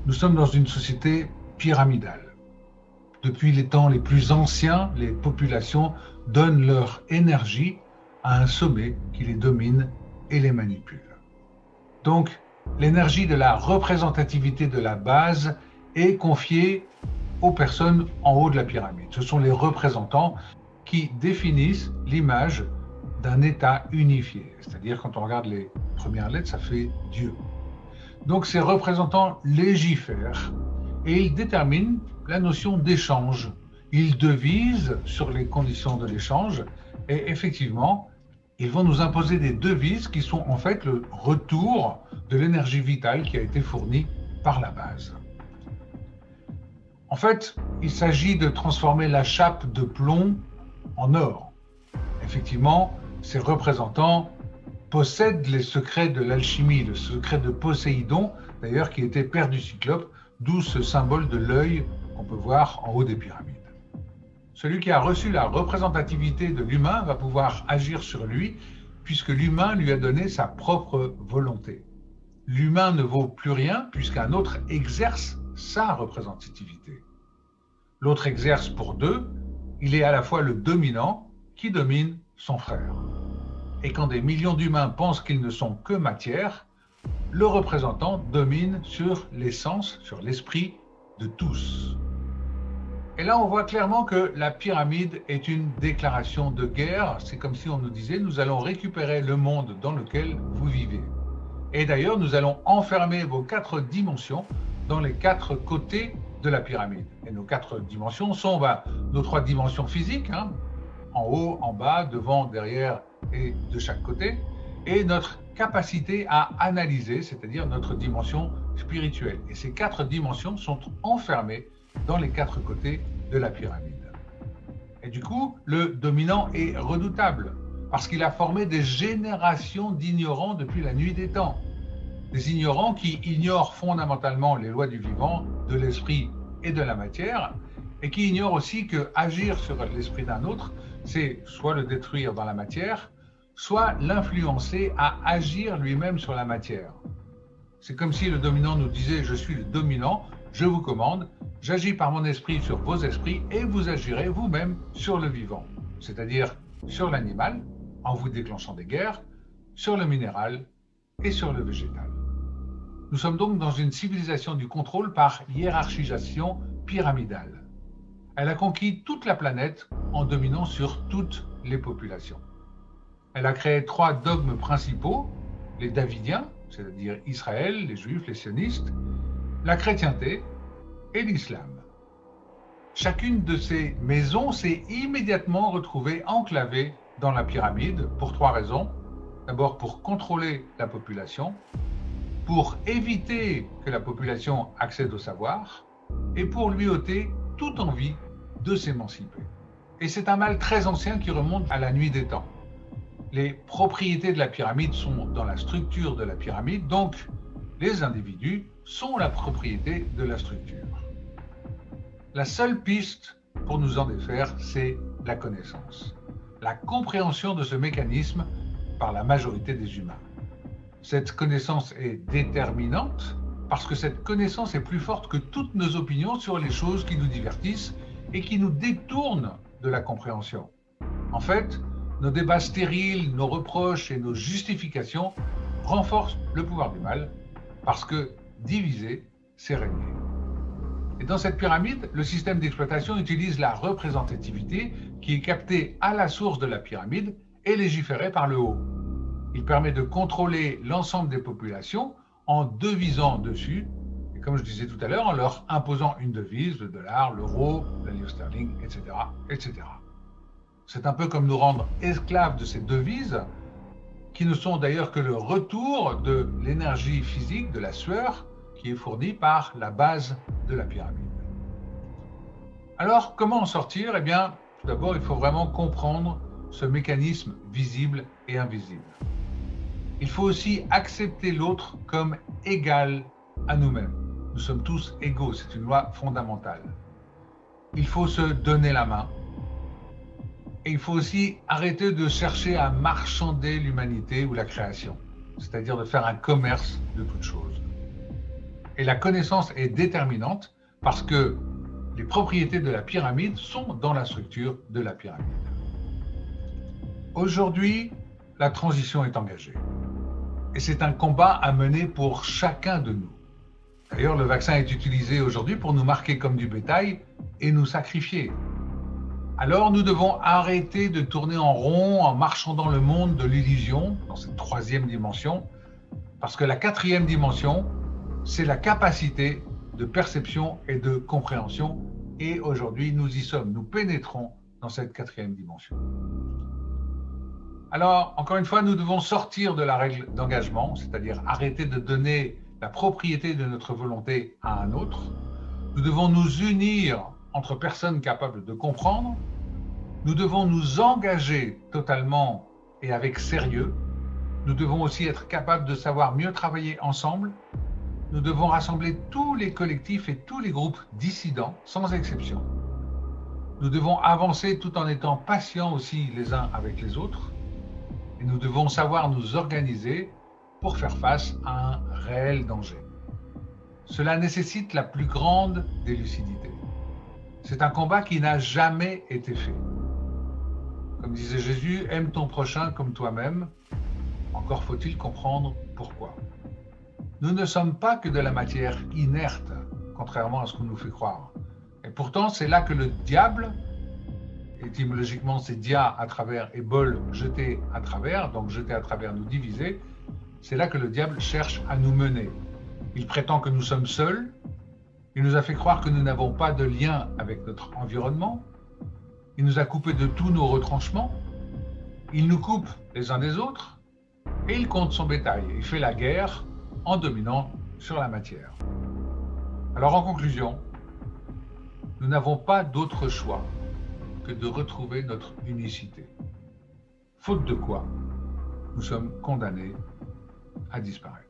Nous sommes dans une société pyramidale. Depuis les temps les plus anciens, les populations donnent leur énergie à un sommet qui les domine et les manipule. Donc, l'énergie de la représentativité de la base est confiée aux personnes en haut de la pyramide. Ce sont les représentants qui définissent l'image d'un État unifié. C'est-à-dire, quand on regarde les premières lettres, ça fait Dieu. Donc, ces représentants légifèrent et ils déterminent la notion d'échange. Ils devisent sur les conditions de l'échange et effectivement, ils vont nous imposer des devises qui sont en fait le retour de l'énergie vitale qui a été fournie par la base. En fait, il s'agit de transformer la chape de plomb en or. Effectivement, ces représentants possèdent les secrets de l'alchimie, le secret de Poséidon, d'ailleurs, qui était père du Cyclope, d'où ce symbole de l'œil qu'on peut voir en haut des pyramides. Celui qui a reçu la représentativité de l'humain va pouvoir agir sur lui, puisque l'humain lui a donné sa propre volonté. L'humain ne vaut plus rien, puisqu'un autre exerce sa représentativité. L'autre exerce pour deux, il est à la fois le dominant qui domine son frère. Et quand des millions d'humains pensent qu'ils ne sont que matière, le représentant domine sur l'essence, sur l'esprit de tous. Et là, on voit clairement que la pyramide est une déclaration de guerre. C'est comme si on nous disait, nous allons récupérer le monde dans lequel vous vivez. Et d'ailleurs, nous allons enfermer vos 4 dimensions dans les 4 côtés de la pyramide. Et nos 4 dimensions sont nos 3 dimensions physiques, en haut, en bas, devant, derrière et de chaque côté, et notre capacité à analyser, c'est-à-dire notre dimension spirituelle. Et ces 4 dimensions sont enfermées dans les 4 côtés de la pyramide. Et du coup, le dominant est redoutable, parce qu'il a formé des générations d'ignorants depuis la nuit des temps. Des ignorants qui ignorent fondamentalement les lois du vivant, de l'esprit et de la matière, et qui ignorent aussi que agir sur l'esprit d'un autre, c'est soit le détruire dans la matière, soit l'influencer à agir lui-même sur la matière. C'est comme si le dominant nous disait « je suis le dominant, je vous commande, j'agis par mon esprit sur vos esprits et vous agirez vous-même sur le vivant, c'est-à-dire sur l'animal, en vous déclenchant des guerres, sur le minéral et sur le végétal. » Nous sommes donc dans une civilisation du contrôle par hiérarchisation pyramidale. Elle a conquis toute la planète en dominant sur toutes les populations. Elle a créé 3 dogmes principaux, les Davidiens, c'est-à-dire Israël, les Juifs, les sionistes, la chrétienté et l'islam. Chacune de ces maisons s'est immédiatement retrouvée enclavée dans la pyramide pour 3 raisons. D'abord pour contrôler la population, pour éviter que la population accède au savoir et pour lui ôter toute envie de s'émanciper. Et c'est un mal très ancien qui remonte à la nuit des temps. Les propriétés de la pyramide sont dans la structure de la pyramide, donc les individus sont la propriété de la structure. La seule piste pour nous en défaire, c'est la connaissance, la compréhension de ce mécanisme par la majorité des humains. Cette connaissance est déterminante parce que cette connaissance est plus forte que toutes nos opinions sur les choses qui nous divertissent et qui nous détournent de la compréhension. En fait, nos débats stériles, nos reproches et nos justifications renforcent le pouvoir du mal parce que diviser, c'est régner. Et dans cette pyramide, le système d'exploitation utilise la représentativité qui est captée à la source de la pyramide et légiférée par le haut. Il permet de contrôler l'ensemble des populations en devisant dessus, et comme je disais tout à l'heure, en leur imposant une devise, le dollar, l'euro, la livre sterling, etc., etc. C'est un peu comme nous rendre esclaves de ces devises, qui ne sont d'ailleurs que le retour de l'énergie physique, de la sueur, qui est fournie par la base de la pyramide. Alors, comment en sortir? Eh bien, tout d'abord, il faut vraiment comprendre ce mécanisme visible et invisible. Il faut aussi accepter l'autre comme égal à nous-mêmes. Nous sommes tous égaux, c'est une loi fondamentale. Il faut se donner la main. Et il faut aussi arrêter de chercher à marchander l'humanité ou la création, c'est-à-dire de faire un commerce de toutes choses. Et la connaissance est déterminante parce que les propriétés de la pyramide sont dans la structure de la pyramide. Aujourd'hui, la transition est engagée. Et c'est un combat à mener pour chacun de nous. D'ailleurs, le vaccin est utilisé aujourd'hui pour nous marquer comme du bétail et nous sacrifier. Alors nous devons arrêter de tourner en rond en marchant dans le monde de l'illusion, dans cette troisième dimension, parce que la quatrième dimension, c'est la capacité de perception et de compréhension. Et aujourd'hui, nous y sommes, nous pénétrons dans cette quatrième dimension. Alors, encore une fois, nous devons sortir de la règle d'engagement, c'est-à-dire arrêter de donner la propriété de notre volonté à un autre. Nous devons nous unir entre personnes capables de comprendre. Nous devons nous engager totalement et avec sérieux. Nous devons aussi être capables de savoir mieux travailler ensemble. Nous devons rassembler tous les collectifs et tous les groupes dissidents, sans exception. Nous devons avancer tout en étant patients aussi les uns avec les autres. Et nous devons savoir nous organiser pour faire face à un réel danger. Cela nécessite la plus grande des lucidités. C'est un combat qui n'a jamais été fait. Comme disait Jésus, aime ton prochain comme toi-même. Encore faut-il comprendre pourquoi. Nous ne sommes pas que de la matière inerte, contrairement à ce qu'on nous fait croire. Et pourtant, c'est là que le diable, étymologiquement c'est dia à travers et bol, jeter à travers, donc jeter à travers, nous diviser, c'est là que le diable cherche à nous mener. Il prétend que nous sommes seuls, il nous a fait croire que nous n'avons pas de lien avec notre environnement, il nous a coupés de tous nos retranchements, il nous coupe les uns des autres, et il compte son bétail, il fait la guerre en dominant sur la matière. Alors en conclusion, nous n'avons pas d'autre choix que de retrouver notre unicité. Faute de quoi, nous sommes condamnés à disparaître.